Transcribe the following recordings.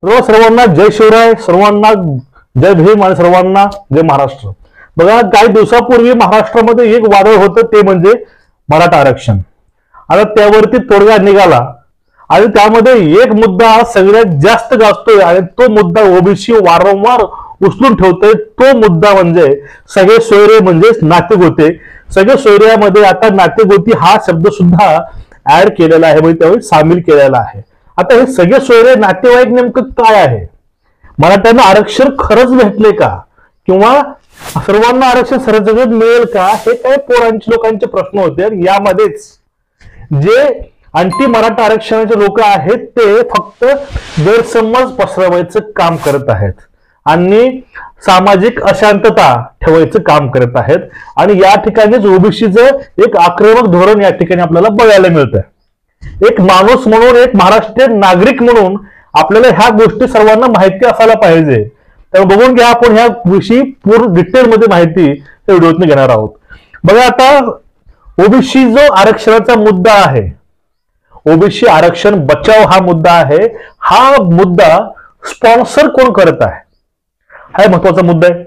सर्वांना जय शिवराय, सर्वांना जय भीम आणि सर्वांना जय महाराष्ट्र। बघा, काही दिवसापूर्वी महाराष्ट्रामध्ये एक वादळ होतं, ते म्हणजे मराठा आरक्षण। आता त्यावरती तोडगा निघाला आणि त्यामध्ये एक मुद्दा सगळ्यात जास्त गाजतोय आणि तो मुद्दा ओबीसी वारंवार उचलून ठेवतोय। तो मुद्दा म्हणजे सगळे सोयरे म्हणजे नातेगोते। सगळे सोयऱ्यामध्ये आता नातेगोती हा शब्द सुद्धा ऍड केलेला आहे, म्हणजे त्यावेळी सामील केलेला आहे। आता हे सगळे सोयरे नातेवाईक नेमकं काय आहे? मराठ्यांना आरक्षण खरंच भेटले का, किंवा सर्वांना आरक्षण सरसकट मिळेल का, हे काही पोरांचे लोकांचे प्रश्न होते। यामध्येच जे अँटी मराठा आरक्षणाचे लोक आहेत ते फक्त गैरसमज पसरवायचं काम करत आहेत आणि सामाजिक अशांतता ठेवायचं काम करत आहेत। आणि या ठिकाणीच ओबीसीचं एक आक्रमक धोरण या ठिकाणी आपल्याला बघायला मिळतं। एक माणूस म्हणून, एक महाराष्ट्रीयन नागरिक म्हणून आपल्याला ह्या गोष्टी सर्वांना माहिती असायला पाहिजे। तर बघून घ्या, आपण ह्या विषयी पूर्ण डिटेलमध्ये माहिती त्या व्हिडिओतून घेणार आहोत। बघा, आता ओबीसी जो आरक्षणाचा मुद्दा आहे, ओबीसी आरक्षण बचाव हा मुद्दा आहे। हा मुद्दा स्पॉन्सर कोण करत आहे हा महत्वाचा मुद्दा आहे।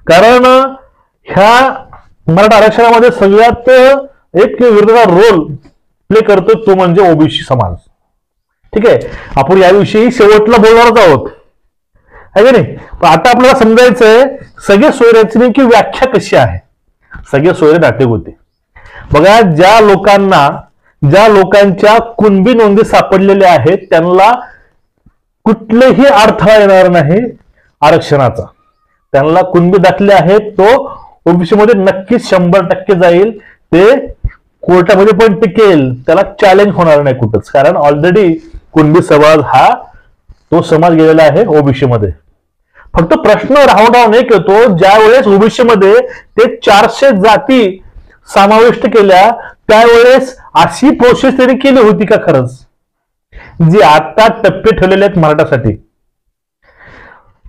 कारण ह्या मराठा आरक्षणामध्ये सगळ्यात एक विरोधाचा रोल प्ले करतो तो म्हणजे ओबीसी समाज। ठीक आहे, आपण याविषयी शेवटला बोलणारच आहोत, है की नाही? पण आता आपल्याला समजायचंय सगळे सोयऱ्याची नेमकी व्याख्या कशी आहे। सगळे सोयरे नातेगोते, बघा, ज्या लोकांच्या कुणबी नोंदी सापडलेल्या आहेत त्यांना कुठलेही अडथळा येणार नाही आरक्षणाचा। त्यांना कुणबी दाखले आहेत, तो ओबीसी मध्ये नक्कीच 100% जाईल। ते कोर्टामध्ये पण टिकेल, त्याला चॅलेंज होणार नाही कुठंच, कारण ऑलरेडी कुणबी समाज हा तो समाज गेलेला आहे ओबीसी मध्ये। फक्त प्रश्न राहून एक येतो, ज्या वेळेस ओबीसी मध्ये ते 400 जाती समाविष्ट केल्या त्यावेळेस अशी प्रोसेस त्यांनी केली होती का खरंच, जी आता टप्पे ठेवलेले आहेत मराठासाठी?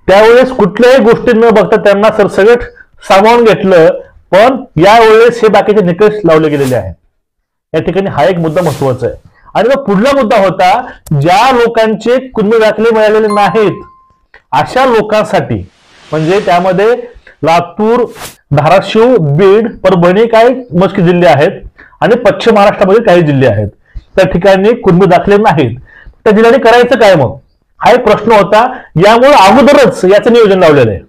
त्यावेळेस कुठल्याही गोष्टी न बघता त्यांना सरसकट सामावून घेतलं, पण यावेळेस हे बाकीचे निकष लावले गेलेले आहेत। या ठिकाणी हा एक मुद्दा महत्वाचा आहे। आणि मग पुढला मुद्दा होता, ज्या लोकांचे कुणबी दाखले मिळालेले नाहीत अशा लोकांसाठी, म्हणजे त्यामध्ये लातूर, धाराशिव, बीड, परभणी काही मोजके जिल्हे आहेत आणि पश्चिम महाराष्ट्रामध्ये काही जिल्हे आहेत, त्या ठिकाणी कुणबी दाखले नाहीत। त्या जिल्ह्यांनी करायचं काय मग, हा एक प्रश्न होता। यामुळे अगोदरच याचं नियोजन लावलेलं आहे।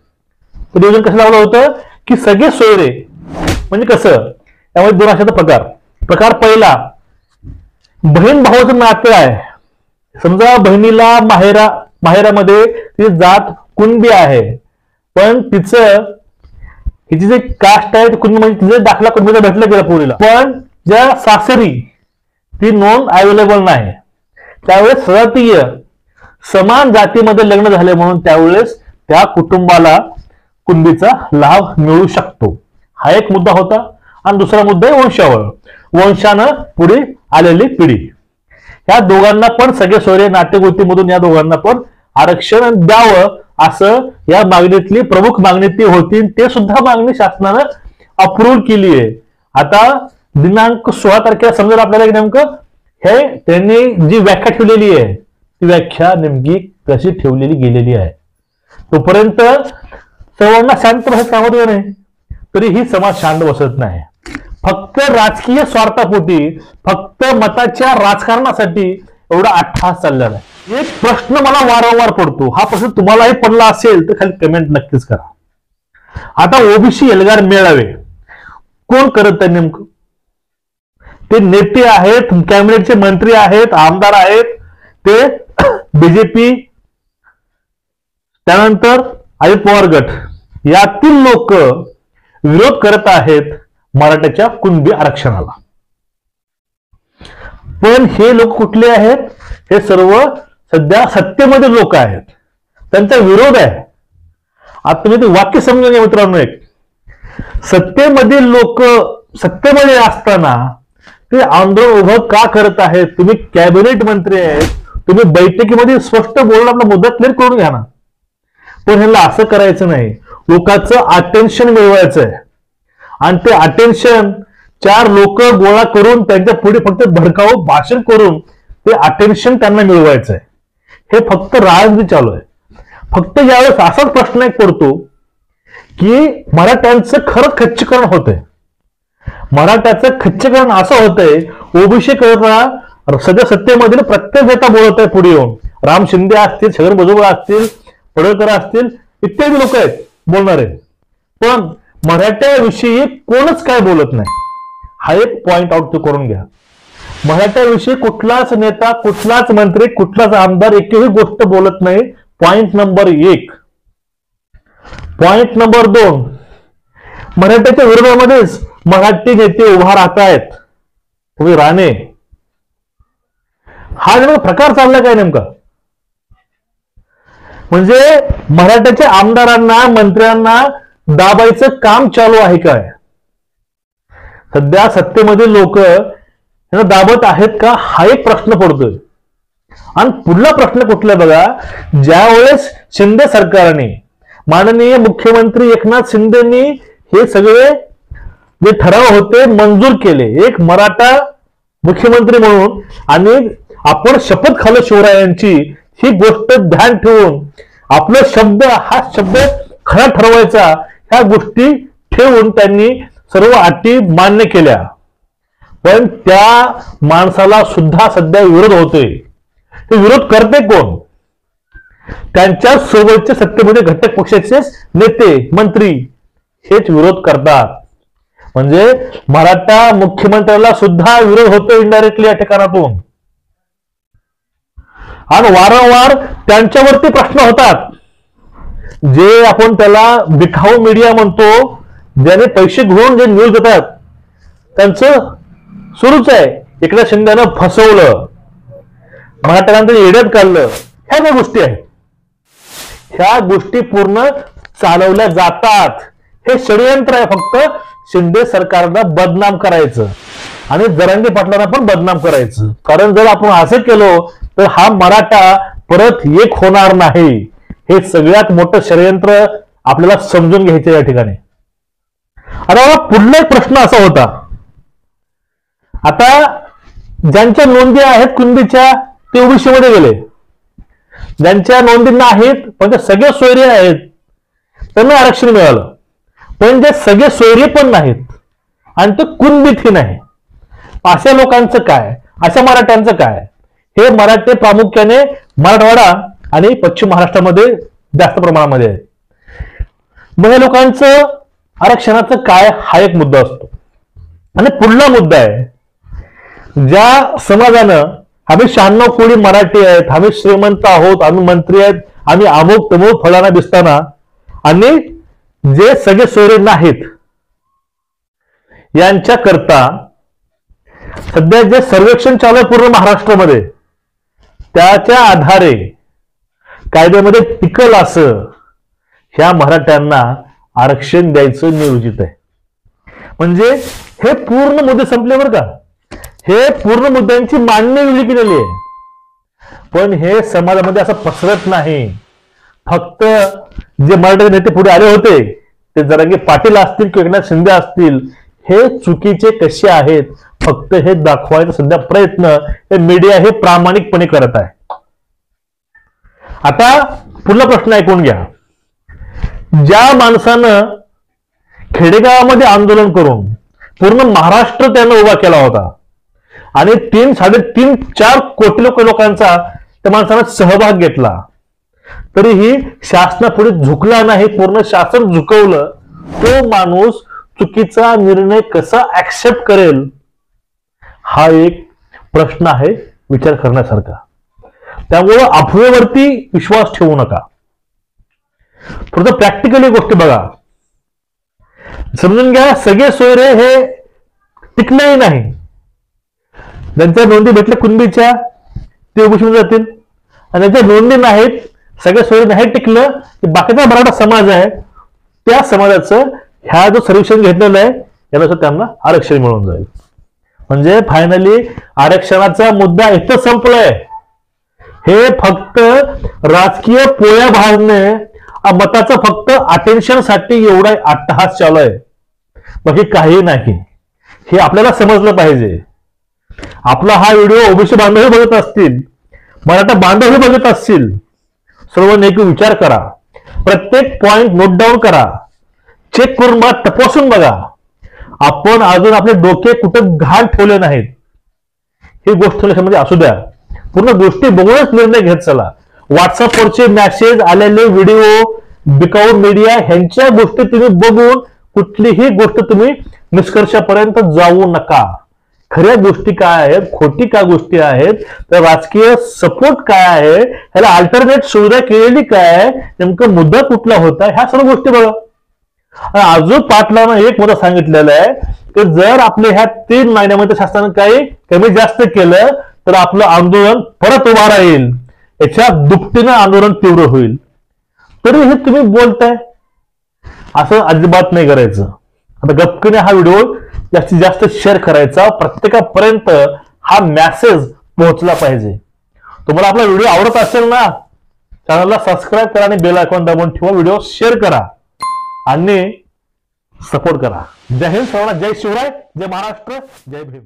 नियोजन कसं लावलं होतं की सगळे सोयरे म्हणजे कसं, त्यामध्ये दोन अशाचा प्रकार पहिला, बहीण भावाचं नातं आहे। समजा बहिणीला माहेरामध्ये ती जात कुणबी आहे, पण हिची जे कास्ट आहे कुणबी, म्हणजे तिचा दाखला कुणबीचा भेटला गेला पोरीला, पण ज्या सासरी ती नोंद अवेलेबल नाही। त्यावेळेस सजातीय समान जातीमध्ये लग्न झाले म्हणून त्यावेळेस त्या कुटुंबाला कुणबीचा लाभ मिळू शकतो, हा एक मुद्दा होता। आणि दुसरा मुद्दा आहे वंशावळ, वंशानं पुढे आलेली पिढी। या दोघांना पण सगळे सोयरे नातेगोतीमधून या दोघांना पण आरक्षण द्यावं असं या मागणीतली प्रमुख मागणी ती होती। ते सुद्धा मागणी शासनानं अप्रूव्ह केली आहे। आता दिनांक 16 तारखेला समजेल आपल्याला की नेमकं हे त्यांनी जी व्याख्या ठेवलेली आहे ती व्याख्या नेमकी कशी ठेवलेली गेलेली आहे। तोपर्यंत सर्वांना शांत बसत सांगत नाही, तरीही समाज शांत बसत नाही। फक्त राजकीय स्वार्थापोटी, फक्त मताच्या राजकारणासाठी एवढा अट्टहास चाललेला आहे। एक प्रश्न मला वारंवार पडतो, हा प्रश्न तुम्हालाही पडला असेल तर खाली कमेंट नक्कीच करा। आता ओबीसी एल्गार मेळावे कोण करत आहे नेमकं? ते नेते आहेत, कॅबिनेटचे मंत्री आहेत, आमदार आहेत, ते बीजेपी, त्यानंतर अजित पवार गट, यातील लोक विरोध करत आहेत मराठ्याच्या कुणबी आरक्षणाला। पण हे लोक कुठले आहेत? हे सर्व सध्या सत्तेमध्ये लोक आहेत, त्यांचा विरोध आहे। आता तुम्ही ते वाक्य समजून घ्या मित्रांनो। एक सत्तेमधील लोक सत्तेमध्ये असताना ते आंदोलन उभं का करत आहेत? तुम्ही कॅबिनेट मंत्री आहेत, तुम्ही बैठकीमध्ये स्पष्ट बोलून आपला मुद्दा क्लिअर करून घ्या ना। पण ह्याला असं करायचं नाही, लोकांचं अटेन्शन मिळवायचं आहे आणि ते अटेन्शन 4 लोक गोळा करून त्यांच्या पुढे फक्त भडकाऊ भाषण करून ते अटेन्शन त्यांना मिळवायचं आहे। हे फक्त राजनीती चालू आहे. फक्त यावेळेस असाच प्रश्न एक पडतो की मराठ्यांचं खरंच खच्चीकरण होतंय. मराठ्याचं खच्चीकरण असं होतंय, ओबीसी करता सध्या सत्तेमधील प्रत्येक नेता बोलत आहे पुढे येऊन. राम शिंदे असतील, छगन भुजबळ असतील, पडळकर असतील, इत्यादी लोक आहेत बोलणारे. पण मराठ्याविषयी कोणच काय बोलत नाही. हा एक पॉइंट आउट करून घ्या. मराठ्याविषयी कुठलाच नेता, कुठलाच मंत्री, कुठलाच आमदार एकही गोष्ट बोलत नाही. Point number 1. पॉइंट नंबर 2, मराठ्याच्या विरोधामध्येच मराठी नेते उभा राहतायत. तुम्ही राणे, हा नेमका प्रकार चालला काय नेमका? म्हणजे मराठ्याच्या आमदारांना, मंत्र्यांना दाबायचं काम चालू आहे काय? सध्या सत्तेमधील लोक यांना दाबत आहेत का, हा एक प्रश्न पडतोय. आणि पुढला प्रश्न कुठला बघा, ज्यावेळेस शिंदे सरकारने, माननीय मुख्यमंत्री एकनाथ शिंदेनी हे सगळे जे ठराव होते मंजूर केले, एक मराठा मुख्यमंत्री म्हणून, आणि आपण शपथ खाल्लं शिवरायांची, ही गोष्ट ध्यान ठेवून आपला शब्द, हा शब्द खरा ठरवायचा, ह्या गोष्टी ठेवून त्यांनी सर्व अटी मान्य केल्या. पण त्या माणसाला सुद्धा सध्या विरोध होतोय. हे विरोध करते कोण? त्यांच्या सोबतचे सत्तेमध्ये घटक पक्षाचे नेते, मंत्री हेच विरोध करतात. म्हणजे मराठा मुख्यमंत्र्याला सुद्धा विरोध होतो इनडायरेक्टली या ठिकाणातून. आणि वारंवार त्यांच्यावरती प्रश्न होतात. जे आपण त्याला बिखाऊ मीडिया म्हणतो, ज्याने पैसे घेऊन जे न्यूज देतात, त्यांचं सुरूच आहे, एकनाथ शिंदेनं फसवलं, मराठ्यांना येड्यात काढलं, ह्या काही गोष्टी आहेत. ह्या गोष्टी पूर्ण चालवल्या जातात. हे षडयंत्र आहे फक्त शिंदे सरकारला बदनाम करायचं आणि जरांगे पाटलांना पण बदनाम करायचं. कारण जर आपण असं केलं तर हा मराठा परत एक होणार नाही. हे सगळ्यात मोठं षडयंत्र आपल्याला समजून घ्यायचं या ठिकाणी. आता पुढला एक प्रश्न असा होता, आता ज्यांच्या नोंदी आहेत कुणबीच्या ते ओबीसी मध्ये गेले, ज्यांच्या नोंदी नाहीत पण ते सगळे सोयरे आहेत त्यांना आरक्षण मिळालं. पण जे सगळे सोयरे पण नाहीत आणि ते कुणबीतही नाही, अशा लोकांचं काय, अशा मराठ्यांचं काय? हे मराठे प्रामुख्याने मराठवाडा आणि पश्चिम महाराष्ट्रामध्ये जास्त प्रमाणामध्ये आहे. मग या लोकांचं आरक्षणाचं काय, हा एक मुद्दा असतो. आणि पुढला मुद्दा आहे, ज्या समाजानं आम्ही 96 कोटी मराठी आहेत, आम्ही श्रीमंत आहोत, आम्ही मंत्री आहेत, आम्ही अमुक तमुक फलाना दिसताना, आणि जे सगळे सोयरे नाहीत यांच्या करता सध्या जे सर्वेक्षण चालू आहे पूर्ण महाराष्ट्रामध्ये, त्याच्या आधारे कायद्यामध्ये टिकल असं ह्या मराठ्यांना आरक्षण द्यायचं नियोजित आहे. म्हणजे हे पूर्ण मुद्दे संपले बरं का, हे पूर्ण मुद्द्यांची मांडणी केलेली आहे. पण हे समाजामध्ये असं पसरत नाही. फक्त जे मराठी नेते पुढे आले होते, ते जरांगे पाटील असतील किंवा एकनाथ शिंदे असतील, हे चुकीचे कसे आहेत फक्त हे दाखवायचा सध्या प्रयत्न हे मीडिया हे प्रामाणिकपणे करत आहे. आता पुढला प्रश्न ऐकून घ्या. ज्या माणसानं खेडेगावामध्ये आंदोलन करून पूर्ण महाराष्ट्र त्यानं उभा केला होता आणि 3, 3.5, 4 कोटी लोकांचा त्या माणसानं सहभाग घेतला, तरीही शासनापुढे झुकला नाही, पूर्ण शासन झुकवलं, तो माणूस चुकीचा निर्णय कसा ऍक्सेप्ट करेल, हा एक प्रश्न आहे विचार करण्यासारखा. त्यामुळं अफवेवरती विश्वास ठेवू नका. थोडं प्रॅक्टिकली गोष्टी बघा, समजून घ्या. सगळे सोयरे हे टिकलेही नाही. ज्यांच्या नोंदी भेटल्या कुणबीच्या ते ओबीसी जातील, आणि ज्यांच्या नोंदी नाहीत, सगळे सोयरे नाही टिकलं, बाकीचा मराठा समाज आहे, त्या समाजाचं ह्या जो सर्वेक्षण घेतलेलं आहे याला त्यांना आरक्षण मिळून जाईल. म्हणजे फायनली आरक्षणाचा मुद्दा इथं संपलाय. हे फक्त राजकीय पोळ्या भाजणे, मताचं फक्त अटेन्शन साठी एवढा अट्टहास चालू आहे, बाकी काही नाही. हे आपल्याला समजलं पाहिजे. आपला हा व्हिडिओ ओबीसी बांधव बघत असतील, मराठा बांधव हे बघत असतील, सर्वांनी एक विचार करा, प्रत्येक पॉइंट नोट डाऊन करा, चेक करून बघा, तपासून बघा. आपण अजून आपले डोके कुठं घाण ठेवले नाहीत, ही गोष्ट लक्षामध्ये असू द्या. पूर्ण गोष्टी बघूनच निर्णय घेत चला. व्हॉट्सअपवरचे मेसेज, आलेले व्हिडिओ, बिकाऊ मीडिया ह्यांच्या गोष्टी तुम्ही बघून कुठलीही गोष्ट तुम्ही निष्कर्षापर्यंत जाऊ नका. खऱ्या गोष्टी काय आहेत, खोटी काय गोष्टी आहेत, तर राजकीय सपोर्ट काय आहे, ह्याला अल्टरनेट सुविधा केलेली काय, नेमकं मुद्दा कुठला होता, ह्या सर्व गोष्टी बघा. अजून पाटलानं एक मुद्दा सांगितलेला आहे की जर आपले ह्या 3 महिन्यामध्ये शासनाने काही कमी जास्त केलं तर आपलं आंदोलन परत उभा राहील, याच्या दुपटीनं आंदोलन तीव्र होईल. तरी हे तुम्ही बोलताय, असं अजिबात नाही करायचं. आता गपकीने हा व्हिडिओ जास्तीत जास्त शेअर करायचा, प्रत्येकापर्यंत हा मेसेज पोहोचला पाहिजे. तुम्हाला आपला व्हिडिओ आवडत असेल ना, चॅनलला सबस्क्राईब करा आणि बेल आयकॉन दाबून ठेवा, व्हिडिओ शेअर करा आणि सपोर्ट करा. जय हिंद सर्वांना, जय शिवराय, जय महाराष्ट्र, जय भीम.